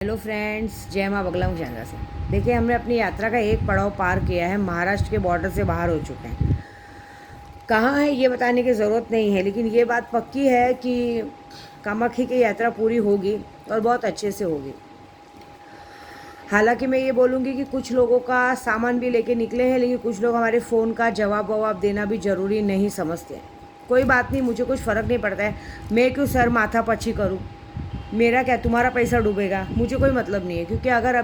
Hello friends, जय माँ बगला मुझांगा से। देखिए, हमने अपनी यात्रा का एक पड़ाव पार किया है। महाराष्ट्र के बॉर्डर से बाहर हो चुके हैं। कहाँ है ये बताने की ज़रूरत नहीं है, लेकिन ये बात पक्की है कि कामाख्या की यात्रा पूरी होगी और बहुत अच्छे से होगी। हालांकि मैं ये बोलूँगी कि कुछ लोगों का सामान भी लेके निकले हैं, लेकिन कुछ लोग हमारे फ़ोन का जवाब ववाब देना भी ज़रूरी नहीं समझते हैं। कोई बात नहीं, मुझे कुछ फ़र्क नहीं पड़ता है। मैं क्यों सर माथा पच्ची करूँ? मेरा क्या, तुम्हारा पैसा डूबेगा, मुझे कोई मतलब नहीं है। क्योंकि अगर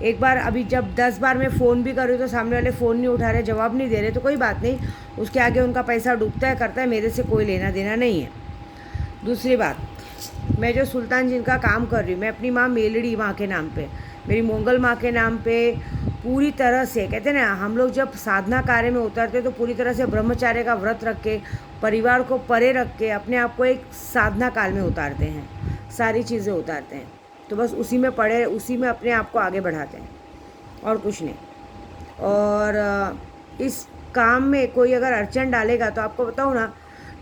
एक बार जब 10 बार मैं फ़ोन भी कर रही हूँ तो सामने वाले फ़ोन नहीं उठा रहे, जवाब नहीं दे रहे, तो कोई बात नहीं। उसके आगे उनका पैसा डूबता है, करता है, मेरे से कोई लेना देना नहीं है। दूसरी बात, मैं जो सुल्तान जिन का काम कर रही हूँ, मैं अपनी माँ मेलड़ी माँ के नाम पे, मेरी मंगल माँ के नाम पे पूरी तरह से, कहते हैं ना, हम लोग जब साधना कार्य में उतरते तो पूरी तरह से ब्रह्मचार्य का व्रत रख के, परिवार को परे रख के अपने आप को एक साधना काल में उतारते हैं, सारी चीज़ें उतारते हैं। तो बस उसी में पड़े, उसी में अपने आप को आगे बढ़ाते हैं और कुछ नहीं। और इस काम में कोई अगर अड़चन डालेगा तो आपको बताऊँ ना,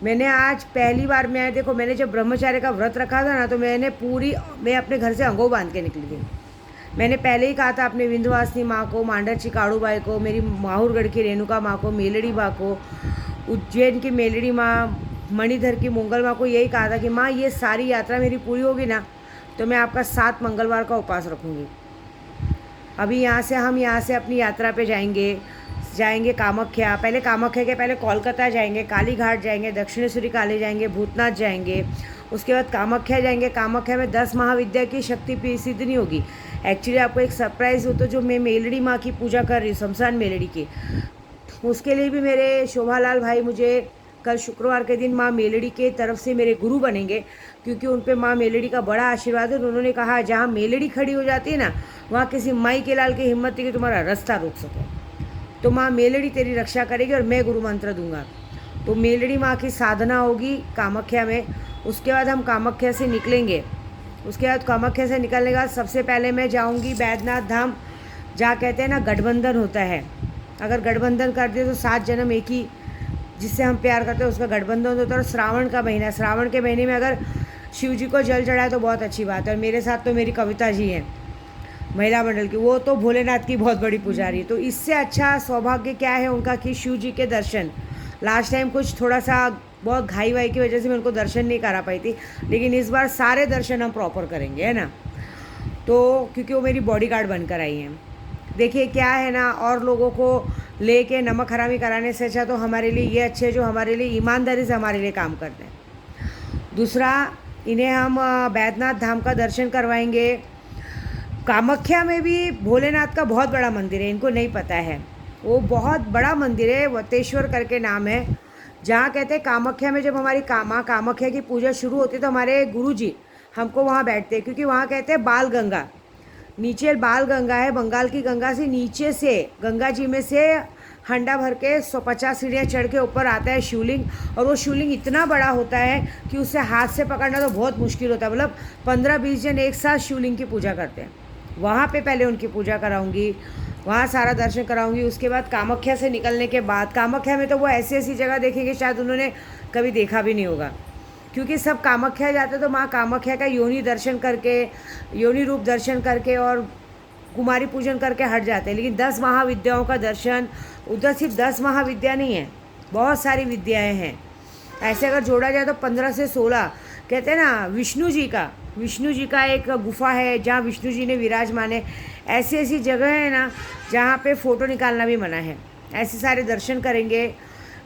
मैंने आज पहली बार, मैंने जब ब्रह्मचार्य का व्रत रखा था ना, तो मैं अपने घर से अंगो बांध के निकली थी। मैंने पहले ही कहा था अपने विंध्यवासिनी माँ को, मांडरची काड़ूबाई को, मेरी माहूरगढ़ की रेणुका माँ को, मेलड़ी माँ को, उज्जैन की मेलड़ी माँ, मणिधर की मंगल माँ को यही कहा था कि माँ, ये सारी यात्रा मेरी पूरी होगी ना तो मैं आपका 7 मंगलवार का उपवास रखूँगी। अभी हम यहाँ से अपनी यात्रा पे जाएंगे कामाख्या। पहले कोलकाता जाएंगे, काली घाट जाएंगे, दक्षिणेश्वरी काली जाएंगे, भूतनाथ जाएंगे। उसके बाद कामाख्या जाएंगे। कामाख्या में 10 महाविद्या की शक्ति सिद्ध नहीं होगी। एक्चुअली आपको एक सरप्राइज़ हो, तो जो मैं मेलड़ी माँ की पूजा कर रही हूँ, शमशान मेलड़ी की, उसके लिए भी मेरे शोभालाल भाई मुझे कल शुक्रवार के दिन माँ मेलड़ी के तरफ से मेरे गुरु बनेंगे, क्योंकि उन पे माँ मेलड़ी का बड़ा आशीर्वाद है। उन्होंने कहा, जहाँ मेलड़ी खड़ी हो जाती है ना, वहाँ किसी माई के लाल की हिम्मत थी कि तुम्हारा रास्ता रोक सके। तो माँ मेलड़ी तेरी रक्षा करेगी और मैं गुरु मंत्र दूंगा। तो मेलड़ी माँ की साधना होगी कामाख्या में। उसके बाद हम कामाख्या से निकलेंगे। उसके बाद कामाख्या से निकलने के बाद सबसे पहले मैं जाऊँगी बैद्यनाथ धाम, जहाँ कहते हैं ना गठबंधन होता है। अगर गठबंधन कर दिए तो 7 जन्म एक ही, जिससे हम प्यार करते हैं, उसका गठबंधन होता है। और श्रावण का महीना, श्रावण के महीने में अगर शिव जी को जल चढ़ाए तो बहुत अच्छी बात है। और मेरे साथ तो मेरी कविता जी हैं, महिला मंडल की, वो तो भोलेनाथ की बहुत बड़ी पुजारी है। तो इससे अच्छा सौभाग्य क्या है उनका कि शिव जी के दर्शन। लास्ट टाइम कुछ थोड़ा सा बहुत घाई वाई की वजह से मैं उनको दर्शन नहीं करा पाई थी, लेकिन इस बार सारे दर्शन हम प्रॉपर करेंगे, है ना। तो क्योंकि वो मेरी बॉडीगार्ड बनकर आई हैं। देखिए क्या है ना, और लोगों को लेके नमक हरामी कराने से अच्छा तो हमारे लिए ये अच्छे जो हमारे लिए ईमानदारी से हमारे लिए काम करते हैं। दूसरा, इन्हें हम बैद्यनाथ धाम का दर्शन करवाएंगे। कामाख्या में भी भोलेनाथ का बहुत बड़ा मंदिर है, इनको नहीं पता है। वो बहुत बड़ा मंदिर है, वतेश्वर करके नाम है। जहाँ कहते हैं कामाख्या में जब हमारी माँ कामाख्या की पूजा शुरू होती है तो हमारे गुरुजी हमको वहाँ बैठते हैं, क्योंकि वहाँ कहते हैं बाल गंगा, नीचे बाल गंगा है, बंगाल की गंगा से नीचे से गंगा जी में से हंडा भर के 150 सीढ़ियाँ चढ़ के ऊपर आता है शिवलिंग। और वो शिवलिंग इतना बड़ा होता है कि उसे हाथ से पकड़ना तो बहुत मुश्किल होता है। मतलब 15-20 जन एक साथ शिवलिंग की पूजा करते हैं। वहाँ पे पहले उनकी पूजा कराऊंगी, वहाँ सारा दर्शन कराऊंगी। उसके बाद कामाख्या से निकलने के बाद, कामाख्या में तो वो ऐसी ऐसी जगह देखेंगे शायद उन्होंने कभी देखा भी नहीं होगा, क्योंकि सब कामाख्या जाते तो माँ कामाख्या का योनि दर्शन करके, योनि रूप दर्शन करके और कुमारी पूजन करके हट जाते हैं। लेकिन 10 महाविद्याओं का दर्शन, उधर सिर्फ 10 महाविद्या नहीं है, बहुत सारी विद्याएं हैं। ऐसे अगर जोड़ा जाए तो 15 से 16। कहते हैं ना विष्णु जी का एक गुफा है जहाँ विष्णु जी ने विराजमान है। ऐसी ऐसी जगह है ना जहाँ पे फ़ोटो निकालना भी मना है। ऐसे सारे दर्शन करेंगे।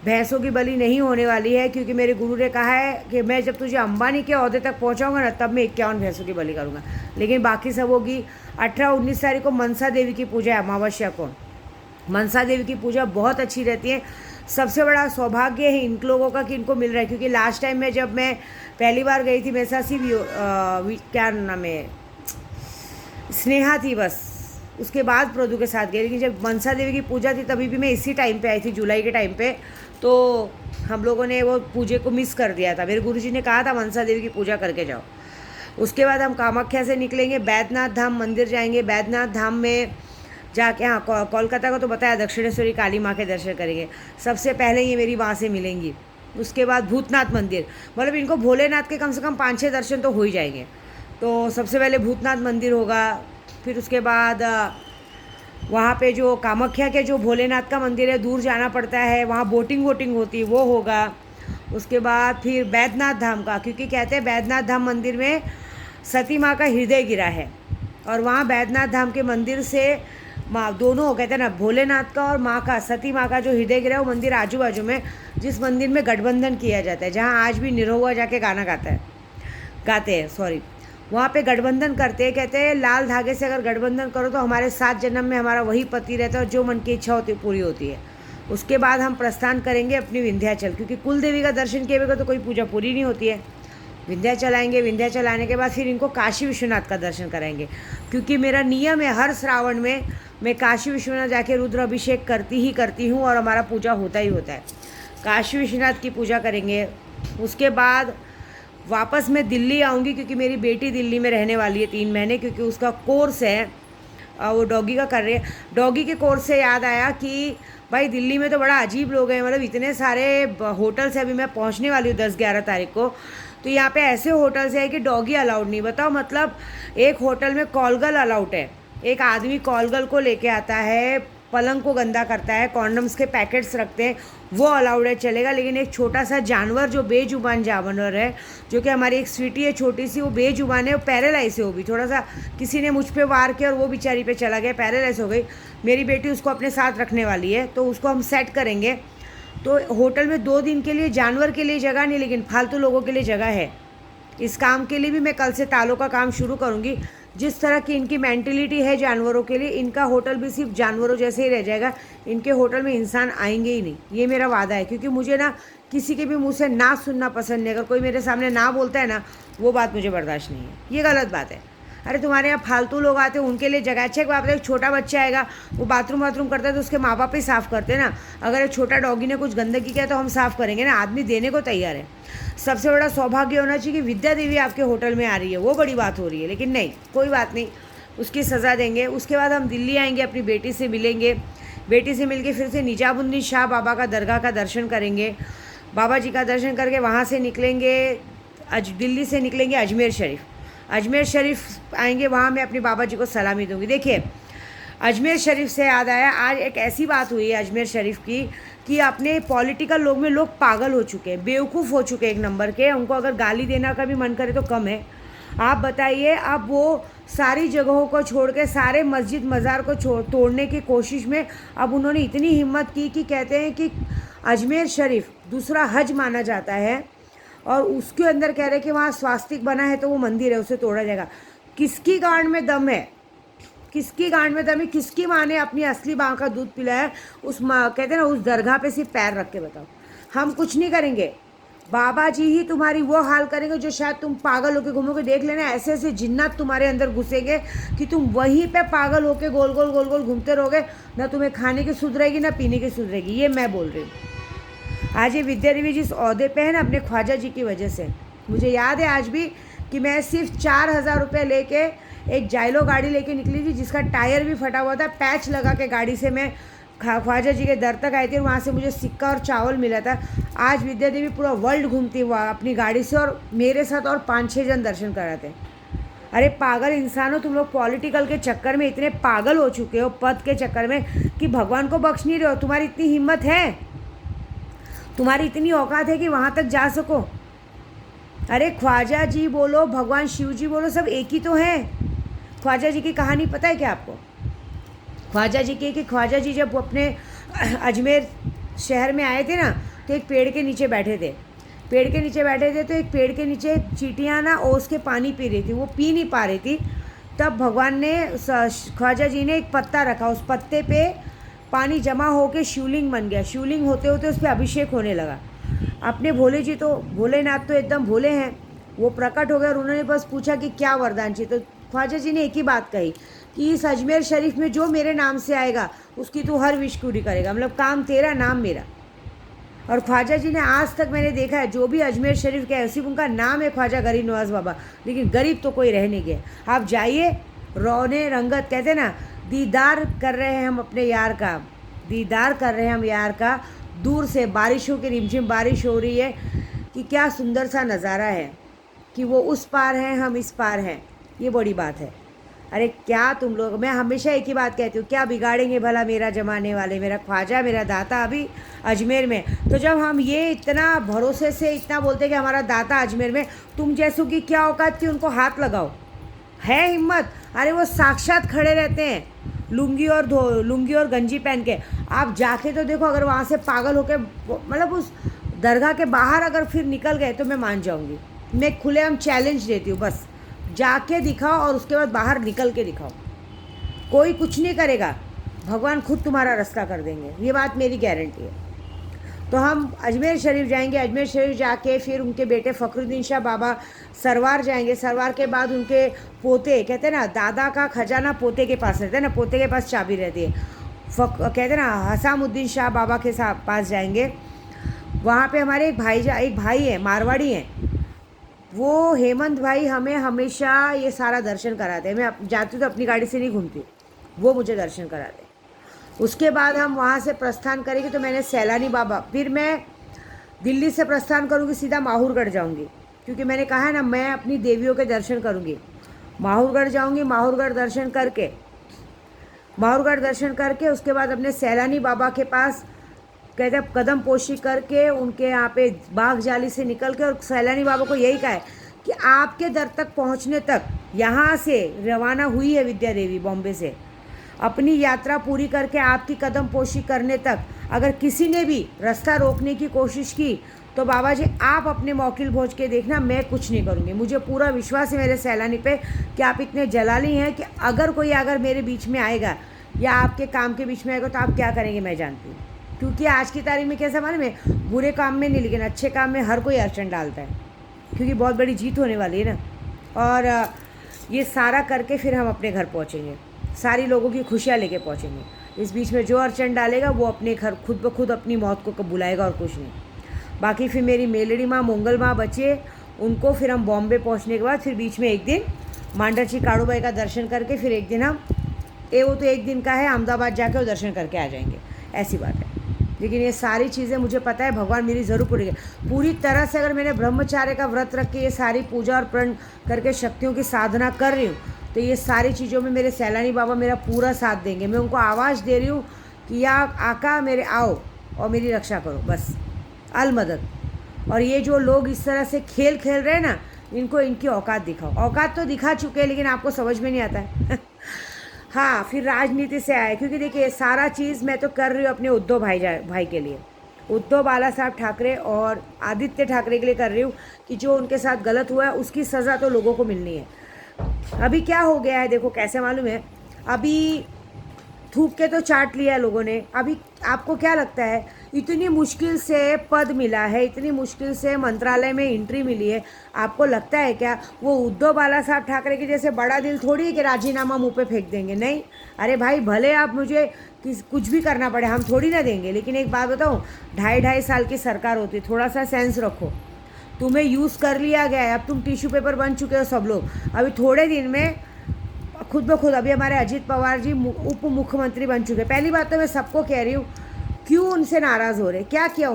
भैंसों की बलि नहीं होने वाली है, क्योंकि मेरे गुरु ने कहा है कि मैं जब तुझे अंबानी के ओहदे तक पहुंचाऊंगा ना, तब मैं 51 भैंसों की बलि करूंगा। लेकिन बाकी सब होगी। 18-19 तारीख को मनसा देवी की पूजा है, अमावस्या को। मनसा देवी की पूजा बहुत अच्छी रहती है। सबसे बड़ा सौभाग्य है इन लोगों का कि इनको मिल रहा है, क्योंकि लास्ट टाइम में जब मैं पहली बार गई थी, मेरे साथ सिर्फ क्या नाम है, स्नेहा थी बस। उसके बाद प्रदू के साथ गई, लेकिन जब मनसा देवी की पूजा थी तभी भी मैं इसी टाइम पे आई थी, जुलाई के टाइम पे। तो हम लोगों ने वो पूजे को मिस कर दिया था। मेरे गुरुजी ने कहा था मनसा देवी की पूजा करके जाओ। उसके बाद हम कामाख्या से निकलेंगे, बैद्यनाथ धाम मंदिर जाएंगे। बैद्यनाथ धाम में जाके, हाँ, कोलकाता को तो बताया, दक्षिणेश्वरी काली माँ के दर्शन करेंगे। सबसे पहले ये मेरी माँ से मिलेंगी। उसके बाद भूतनाथ मंदिर, मतलब इनको भोलेनाथ के कम से कम 5-6 दर्शन तो हो ही जाएंगे। तो सबसे पहले भूतनाथ मंदिर होगा, फिर उसके बाद वहाँ पे जो कामाख्या के जो भोलेनाथ का मंदिर है, दूर जाना पड़ता है, वहाँ बोटिंग वोटिंग होती है, वो होगा। उसके बाद फिर बैद्यनाथ धाम का, क्योंकि कहते हैं बैद्यनाथ धाम मंदिर में सती माँ का हृदय गिरा है, और वहाँ बैद्यनाथ धाम के मंदिर से माँ दोनों कहते हैं ना, भोलेनाथ का और माँ का, सती माँ का जो हृदय गिरा है, वो मंदिर आजू बाजू में, जिस मंदिर में गठबंधन किया जाता है, जहाँ आज भी निरहुआ जाके गाना गाते हैं सॉरी, वहाँ पे गठबंधन करते हैं। कहते हैं लाल धागे से अगर गठबंधन करो तो हमारे 7 जन्म में हमारा वही पति रहता है, और जो मन की इच्छा होती पूरी होती है। उसके बाद हम प्रस्थान करेंगे अपनी विंध्याचल, क्योंकि कुल देवी का दर्शन किए बगैर तो कोई पूजा पूरी नहीं होती है। विंध्याचल आएंगे, विंध्याचल आने के बाद फिर इनको काशी विश्वनाथ का दर्शन कराएंगे, क्योंकि मेरा नियम है हर श्रावण में मैं काशी विश्वनाथ जाके रुद्र अभिषेक करती हूँ, और हमारा पूजा होता ही होता है। काशी विश्वनाथ की पूजा करेंगे। उसके बाद वापस मैं दिल्ली आऊँगी, क्योंकि मेरी बेटी दिल्ली में रहने वाली है 3 महीने, क्योंकि उसका कोर्स है, वो डॉगी का कर रही है। डॉगी के कोर्स से याद आया कि भाई दिल्ली में तो बड़ा अजीब लोग हैं, मतलब इतने सारे होटल्स हैं। अभी मैं पहुंचने वाली हूँ 10-11 तारीख को, तो यहाँ पे ऐसे होटल्स हैं कि डॉगी अलाउड नहीं। बताओ, मतलब एक होटल में कॉलगल अलाउड है, एक आदमी कॉलगल को लेके आता है, पलंग को गंदा करता है, कॉन्डम्स के पैकेट्स रखते हैं, वो अलाउड है, चलेगा। लेकिन एक छोटा सा जानवर जो बेजुबान जानवर है, जो कि हमारी एक स्वीटी है छोटी सी, वो बेजुबान है, वो पैरालाइज है, वो भी थोड़ा सा किसी ने मुझ पे वार किया और वो बेचारी पे चला गया, पैरालाइज हो गई। मेरी बेटी उसको अपने साथ रखने वाली है, तो उसको हम सेट करेंगे। तो होटल में 2 दिन के लिए जानवर के लिए जगह नहीं, लेकिन फालतू लोगों के लिए जगह है। इस काम के लिए भी मैं कल से तालों का काम शुरू करूँगी। जिस तरह की इनकी मेंटलिटी है जानवरों के लिए, इनका होटल भी सिर्फ जानवरों जैसे ही रह जाएगा। इनके होटल में इंसान आएंगे ही नहीं, ये मेरा वादा है। क्योंकि मुझे ना किसी के भी मुंह से ना सुनना पसंद नहीं। अगर कोई मेरे सामने ना बोलता है ना, वो बात मुझे बर्दाश्त नहीं है, ये गलत बात है। अरे तुम्हारे यहाँ फालतू लोग आते हैं, उनके लिए जगह। अच्छा एक बात है, एक छोटा बच्चा आएगा, वो बाथरूम करता है तो उसके माँ बाप ही साफ़ करते हैं ना। अगर एक छोटा डॉगी ने कुछ गंदगी किया तो हम साफ़ करेंगे ना, आदमी देने को तैयार है। सबसे बड़ा सौभाग्य होना चाहिए कि विद्या देवी आपके होटल में आ रही है, वो बड़ी बात हो रही है। लेकिन नहीं, कोई बात नहीं, उसकी सज़ा देंगे। उसके बाद हम दिल्ली आएंगे, अपनी बेटी से मिलेंगे। बेटी से मिलके फिर से निजामुद्दीन शाह बाबा का दरगाह का दर्शन करेंगे। बाबा जी का दर्शन करके वहाँ से निकलेंगे, दिल्ली से निकलेंगे अजमेर शरीफ। अजमेर शरीफ आएंगे, वहाँ मैं अपनी बाबा जी को सलामी दूँगी। देखिए, अजमेर शरीफ से याद आया, आज एक ऐसी बात हुई है अजमेर शरीफ की कि अपने पॉलिटिकल लोग में लोग पागल हो चुके हैं, बेवकूफ़ हो चुके हैं एक नंबर के। उनको अगर गाली देना का भी मन करे तो कम है। आप बताइए, अब वो सारी जगहों को छोड़ के सारे मस्जिद मज़ार को तोड़ने की कोशिश में अब उन्होंने इतनी हिम्मत की कि कहते हैं कि अजमेर शरीफ दूसरा हज माना जाता है, और उसके अंदर कह रहे हैं कि वहाँ स्वास्तिक बना है तो वो मंदिर है, उसे तोड़ा जाएगा। किसकी गांड में दम है? किसकी गांड में दम है? किसकी माँ ने अपनी असली माँ का दूध पिलाया? उस माँ, कहते हैं ना, उस दरगाह पे सिर्फ पैर रख के बताओ। हम कुछ नहीं करेंगे, बाबा जी ही तुम्हारी वो हाल करेंगे जो शायद तुम पागल होके घूमोगे। देख लेना, ऐसे ऐसे जिन्नात तुम्हारे अंदर घुसेंगे कि तुम वहीं पे पागल होके गोल गोल घूमते रहोगे। ना तुम्हें खाने की सुध रहेगी, ना पीने की सुध रहेगी। ये मैं बोल रही हूँ। आज ये विद्या देवी जिस ओहदे पे है ना, अपने ख्वाजा जी की वजह से। मुझे याद है आज भी कि मैं सिर्फ 4,000 रुपये लेके एक जाइलो गाड़ी लेके निकली थी, जिसका टायर भी फटा हुआ था। पैच लगा के गाड़ी से मैं ख्वाजा जी के दर तक आई थी, और वहाँ से मुझे सिक्का और चावल मिला था। आज विद्या देवी पूरा वर्ल्ड घूमती हुआ अपनी गाड़ी से, और मेरे साथ और 5-6 जन दर्शन कराते। अरे पागल इंसानों, तुम लोग पॉलिटिकल के चक्कर में इतने पागल हो चुके हो, पद के चक्कर में, कि भगवान को बख्श नहीं रहे हो। तुम्हारी इतनी हिम्मत है, तुम्हारी इतनी औकात है कि वहाँ तक जा सको। अरे ख्वाजा जी बोलो, भगवान शिव जी बोलो, सब एक ही तो हैं। ख्वाजा जी की कहानी पता है क्या आपको? ख्वाजा जी की, कि ख्वाजा जी जब अपने अजमेर शहर में आए थे ना, तो एक पेड़ के नीचे बैठे थे। पेड़ के नीचे बैठे थे तो एक पेड़ के नीचे चींटियाँ ना ओस के पानी पी रही थी, वो पी नहीं पा रही थी। तब भगवान ने, ख्वाजा जी ने एक पत्ता रखा, उस पत्ते पे पानी जमा होकर शिवलिंग बन गया। शिवलिंग होते होते उस पर अभिषेक होने लगा। अपने भोले जी तो, भोलेनाथ तो एकदम भोले हैं, वो प्रकट हो गए और उन्होंने बस पूछा कि क्या वरदान चाहिए। तो ख्वाजा जी ने एक ही बात कही कि इस अजमेर शरीफ में जो मेरे नाम से आएगा उसकी तू हर विश पूरी करेगा, मतलब काम तेरा नाम मेरा। और ख्वाजा जी ने आज तक मैंने देखा है, जो भी अजमेर शरीफ के है, सिर्फ उनका नाम है ख्वाजा गरीब नवाज बाबा, लेकिन गरीब तो कोई रह नहीं गया। आप जाइए, रौने रंगत, कहते ना, दीदार कर रहे हैं हम अपने यार का, दीदार कर रहे हैं हम यार का। दूर से बारिशों की रिमझिम बारिश हो रही है कि क्या सुंदर सा नज़ारा है। कि वो उस पार हैं, हम इस पार हैं। ये बड़ी बात है। अरे क्या तुम लोग, मैं हमेशा एक ही बात कहती हूँ, क्या बिगाड़ेंगे भला मेरा जमाने वाले, मेरा ख्वाजा, मेरा दाता अभी अजमेर में। तो जब हम ये इतना भरोसे से इतना बोलते कि हमारा दाता अजमेर में, तुम जैसों की क्या औकात थी उनको हाथ लगाओ, है हिम्मत? अरे वो साक्षात खड़े रहते हैं लुंगी और गंजी पहन के। आप जाके तो देखो, अगर वहाँ से पागल होके मतलब उस दरगाह के बाहर अगर फिर निकल गए तो मैं मान जाऊँगी। मैं खुलेआम चैलेंज देती हूँ, बस जाके दिखाओ और उसके बाद बाहर निकल के दिखाओ। कोई कुछ नहीं करेगा, भगवान खुद तुम्हारा रास्ता कर देंगे, ये बात मेरी गारंटी है। तो हम अजमेर शरीफ जाएंगे, अजमेर शरीफ जाके फिर उनके बेटे फ़खरुद्दीन शाह बाबा सरवार जाएंगे, सरवार के बाद उनके पोते, कहते हैं ना दादा का खजाना पोते के पास रहता है ना, पोते के पास चाबी रहती है। कहते हैं ना हसामुद्दीन शाह बाबा के पास जाएंगे। वहाँ पे हमारे एक भाई है, मारवाड़ी हैं, वो हेमंत भाई हमें हमेशा ये सारा दर्शन कराते हैं। मैं जाती तो अपनी गाड़ी से नहीं घूमती, वो मुझे दर्शन कराते हैं। उसके बाद हम वहाँ से प्रस्थान करेंगे तो मैंने सैलानी बाबा, फिर मैं दिल्ली से प्रस्थान करूँगी, सीधा माहौरगढ़ जाऊँगी, क्योंकि मैंने कहा है ना मैं अपनी देवियों के दर्शन करूँगी। माहौरगढ़ जाऊँगी, माहौरगढ़ दर्शन करके उसके बाद अपने सैलानी बाबा के पास कहते हैं कदम पोशी करके उनके यहाँ पे बाग जाली से निकल के, और सैलानी बाबा को यही कहा है कि आपके दर तक पहुँचने तक यहाँ से रवाना हुई है विद्या देवी बॉम्बे से, अपनी यात्रा पूरी करके आपकी कदम पोशी करने तक अगर किसी ने भी रास्ता रोकने की कोशिश की तो बाबा जी आप अपने मौकिल भोज के देखना, मैं कुछ नहीं करूँगी। मुझे पूरा विश्वास है मेरे सैलानी पे कि आप इतने जलाली हैं कि अगर मेरे बीच में आएगा या आपके काम के बीच में आएगा तो आप क्या करेंगे मैं जानती हूँ। क्योंकि आज की तारीख में कैसा मालूम है, बुरे काम में नहीं लेकिन अच्छे काम में हर कोई अड़चन डालता है, क्योंकि बहुत बड़ी जीत होने वाली है ना। और ये सारा करके फिर हम अपने घर पहुँचेंगे, सारी लोगों की खुशियाँ लेके पहुँचेंगे। इस बीच में जो अड़चन डालेगा वो अपने घर खुद ब खुद अपनी मौत को बुलाएगा और कुछ नहीं। बाकी फिर मेरी मेलड़ी माँ मंगल माँ बचे, उनको फिर हम बॉम्बे पहुँचने के बाद फिर बीच में एक दिन मांडरची काड़ूबाई का दर्शन करके फिर एक दिन हम वो तो एक दिन का है, अहमदाबाद जाके वो दर्शन करके आ जाएंगे, ऐसी बात है। लेकिन ये सारी चीज़ें मुझे पता है भगवान मेरी ज़रूर पूरी पूरी तरह से, अगर मैंने ब्रह्मचार्य का व्रत रख के ये सारी पूजा और प्रण करके शक्तियों की साधना कर रही हूँ तो ये सारी चीज़ों में मेरे सैलानी बाबा मेरा पूरा साथ देंगे। मैं उनको आवाज़ दे रही हूँ कि या आका मेरे आओ और मेरी रक्षा करो, बस अल मदद। और ये जो लोग इस तरह से खेल खेल रहे हैं ना, इनको इनकी औकात दिखाओ। औकात तो दिखा चुके हैं लेकिन आपको समझ में नहीं आता है हाँ, फिर राजनीति से आए, क्योंकि देखिए सारा चीज़ मैं तो कर रही हूँ अपने उद्धव भाई के लिए, उद्धव बाला साहब ठाकरे और आदित्य ठाकरे के लिए कर रही हूँ कि जो उनके साथ गलत हुआ है उसकी सज़ा तो लोगों को मिलनी है। अभी क्या हो गया है देखो, कैसे मालूम है, अभी थूक के तो चाट लिया है लोगों ने। अभी आपको क्या लगता है, इतनी मुश्किल से पद मिला है, इतनी मुश्किल से मंत्रालय में एंट्री मिली है, आपको लगता है क्या वो उद्धव बाला साहब ठाकरे के जैसे बड़ा दिल थोड़ी है कि राजीनामा मुंह पे फेंक देंगे? नहीं, अरे भाई भले आप मुझे कुछ भी करना पड़े हम थोड़ी ना देंगे। लेकिन एक बात बताऊँ, 2.5 साल की सरकार होती, थोड़ा सा सेंस रखो। तुम्हें यूज़ कर लिया गया है, अब तुम टिश्यू पेपर बन चुके हो सब लोग। अभी थोड़े दिन में खुद ब खुद अभी हमारे अजीत पवार जी उप मुख्यमंत्री बन चुके। पहली बात तो मैं सबको कह रही हूँ, क्यों उनसे नाराज़ हो रहे, क्या किया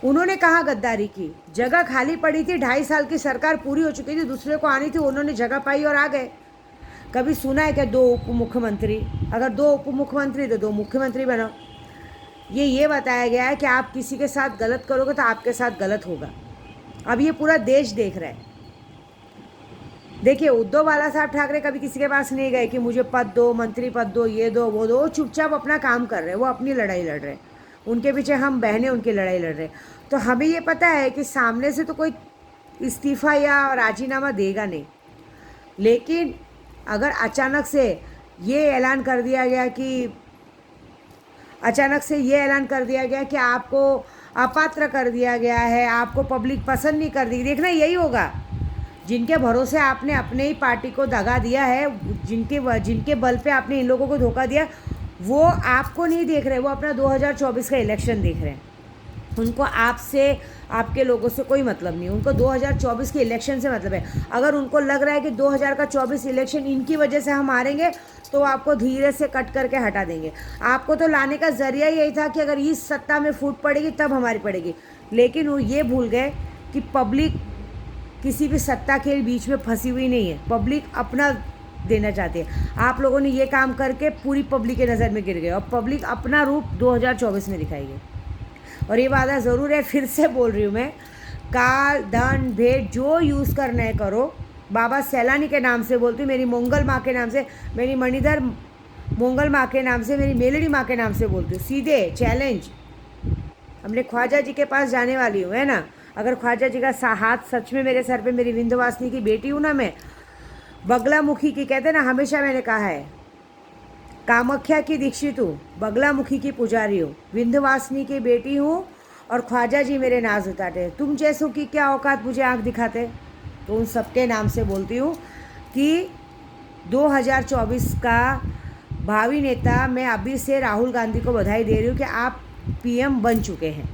उन्होंने कहाँ गद्दारी की? जगह खाली पड़ी थी, 2.5 साल की सरकार पूरी हो चुकी थी, दूसरे को आनी थी, उन्होंने जगह पाई और आ गए। कभी सुना है क्या 2 उप मुख्यमंत्री? अगर 2 उप मुख्यमंत्री तो 2 मुख्यमंत्री बनाओ। ये बताया गया है कि आप किसी के साथ गलत करोगे तो आपके साथ गलत होगा। अब ये पूरा देश देख रहा है। देखिए उद्धव बाला साहब ठाकरे कभी किसी के पास नहीं गए कि मुझे पद दो, मंत्री पद दो, ये दो वो दो। चुपचाप अपना काम कर रहे हैं, वो अपनी लड़ाई लड़ रहे हैं। उनके पीछे हम बहनें उनकी लड़ाई लड़ रहे हैं। तो हमें ये पता है कि सामने से तो कोई इस्तीफ़ा या राजीनामा देगा नहीं, लेकिन अगर अचानक से ये ऐलान कर दिया गया कि आपको अपात्र कर दिया गया है, आपको पब्लिक पसंद नहीं कर दी, देखना यही होगा। जिनके भरोसे आपने अपने ही पार्टी को दगा दिया है, जिनके बल पे आपने इन लोगों को धोखा दिया, वो आपको नहीं देख रहे, वो अपना 2024 का इलेक्शन देख रहे हैं। उनको आपसे, आपके लोगों से कोई मतलब नहीं, उनको 2024 के इलेक्शन से मतलब है। अगर उनको लग रहा है कि 2024 इलेक्शन इनकी वजह से हम हारेंगे तो आपको धीरे से कट करके हटा देंगे। आपको तो लाने का ज़रिया यही था कि अगर इस सत्ता में फूट पड़ेगी तब हमारी पड़ेगी, लेकिन वो ये भूल गए कि पब्लिक किसी भी सत्ता के बीच में फंसी हुई नहीं है। पब्लिक अपना देना चाहती है। आप लोगों ने ये काम करके पूरी पब्लिक के नज़र में गिर गए और पब्लिक अपना रूप 2024 में दिखाएगी। और ये वादा ज़रूर है, फिर से बोल रही हूँ मैं, काल धन भेंट जो यूज़ करना है करो। बाबा सैलानी के नाम से बोलती हूँ, मेरी मंगल माँ के नाम से, मेरी मणिधर मंगल माँ के नाम से, मेरी मेलड़ी माँ के नाम से बोलती हूँ। सीधे चैलेंज, हमने ख्वाजा जी के पास जाने वाली हूँ, है ना। अगर ख्वाजा जी का हाथ सच में मेरे सर पे, मेरी विंध्यवासिनी की बेटी हूँ ना मैं, बगलामुखी की, कहते ना, हमेशा मैंने कहा है, कामाख्या की दीक्षित हूँ, बगलामुखी की पुजारी हूँ, विंध्यवासिनी की बेटी हूँ और ख्वाजा जी मेरे नाज उतारते। तुम जैसों की क्या औकात मुझे आँख दिखाते। तो उन सबके नाम से बोलती हूँ कि 2024 का भावी नेता मैं अभी से राहुल गांधी को बधाई दे रही हूँ कि आप पीएम बन चुके हैं।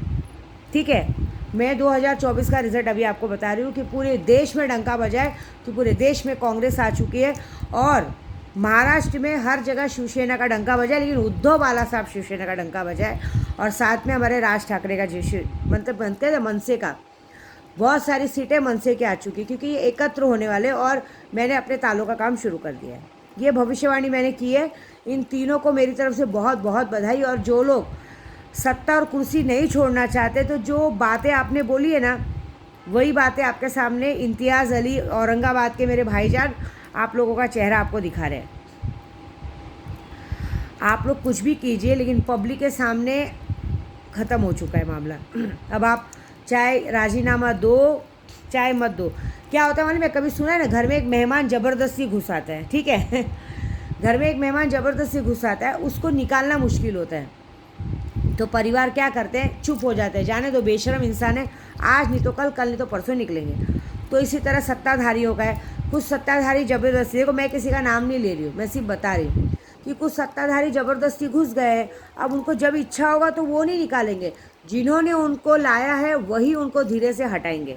ठीक है, मैं 2024 का रिज़ल्ट अभी आपको बता रही हूँ कि पूरे देश में डंका बजाए, कि पूरे देश में कांग्रेस आ चुकी है और महाराष्ट्र में हर जगह शिवसेना का डंका बजाए, लेकिन उद्धव बाला साहब शिवसेना का डंका बजाए और साथ में हमारे राज ठाकरे का मतलब बनते हैं मनसे का, बहुत सारी सीटें मनसे की आ चुकी, क्योंकि ये एकत्र होने वाले और मैंने अपने तालों का काम शुरू कर दिया है। ये भविष्यवाणी मैंने की है। इन तीनों को मेरी तरफ से बहुत बहुत बधाई। और जो लोग सत्ता और कुर्सी नहीं छोड़ना चाहते, तो जो बातें आपने बोली है ना, वही बातें आपके सामने इम्तियाज़ अली औरंगाबाद के मेरे भाईजान आप लोगों का चेहरा आपको दिखा रहे हैं। आप लोग कुछ भी कीजिए, लेकिन पब्लिक के सामने ख़त्म हो चुका है मामला। अब आप चाहे राजीनामा दो चाहे मत दो, क्या होता है मालूम है, कभी सुना है ना, घर में एक मेहमान ज़बरदस्ती घुस आता है, ठीक है घर में एक मेहमान ज़बरदस्ती घुस आता है, उसको निकालना मुश्किल होता है, तो परिवार क्या करते हैं, चुप हो जाते हैं, जाने दो, बेशरम इंसान है, आज नहीं तो कल, कल नहीं तो परसों निकलेंगे। तो इसी तरह सत्ताधारियों का है। कुछ सत्ताधारी ज़बरदस्ती, देखो मैं किसी का नाम नहीं ले रही हूँ, मैं सिर्फ बता रही हूँ कि कुछ सत्ताधारी ज़बरदस्ती घुस गए। अब उनको जब इच्छा होगा तो वो नहीं निकालेंगे, जिन्होंने उनको लाया है वही उनको धीरे से हटाएंगे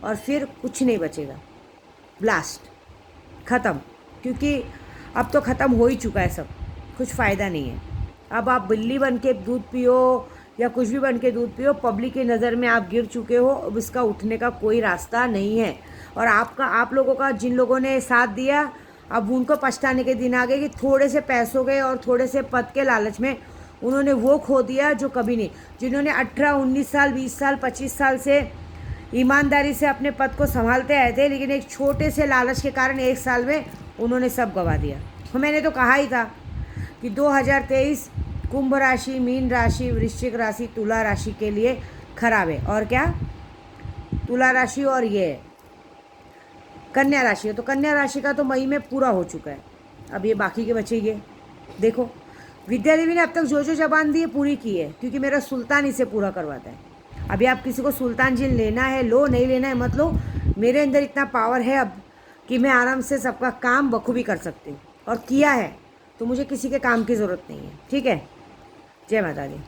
और फिर कुछ नहीं बचेगा, ब्लास्ट, ख़त्म। क्योंकि अब तो ख़त्म हो ही चुका है सब, कुछ फ़ायदा नहीं है। अब आप बिल्ली बन के दूध पियो या कुछ भी बन के दूध पियो, पब्लिक की नज़र में आप गिर चुके हो, अब इसका उठने का कोई रास्ता नहीं है। और आप लोगों का, जिन लोगों ने साथ दिया, अब उनको पछताने के दिन आ गए कि थोड़े से पैसों के और थोड़े से पद के लालच में उन्होंने वो खो दिया जो कभी नहीं। जिन्होंने 18, 19 साल, 20 साल, 25 साल से ईमानदारी से अपने पद को संभालते आए थे, लेकिन एक छोटे से लालच के कारण 1 साल में उन्होंने सब गंवा दिया। तो मैंने तो कहा ही था कि 2023 कुंभ राशि, मीन राशि, वृश्चिक राशि, तुला राशि के लिए खराब है। और क्या, तुला राशि और ये कन्या राशि है, तो कन्या राशि का तो मई में पूरा हो चुका है। अब ये बाकी के बचे, ये देखो, विद्या देवी ने अब तक जो जो जबान दी है पूरी की है, क्योंकि मेरा सुल्तान इसे पूरा करवाता है। अभी आप किसी को सुल्तान जिन लेना है लो, नहीं लेना है मत लो। मेरे अंदर इतना पावर है अब कि मैं आराम से सबका काम बखूबी कर सकती हूँ, और किया है, तो मुझे किसी के काम की ज़रूरत नहीं है। ठीक है, जय माता दी।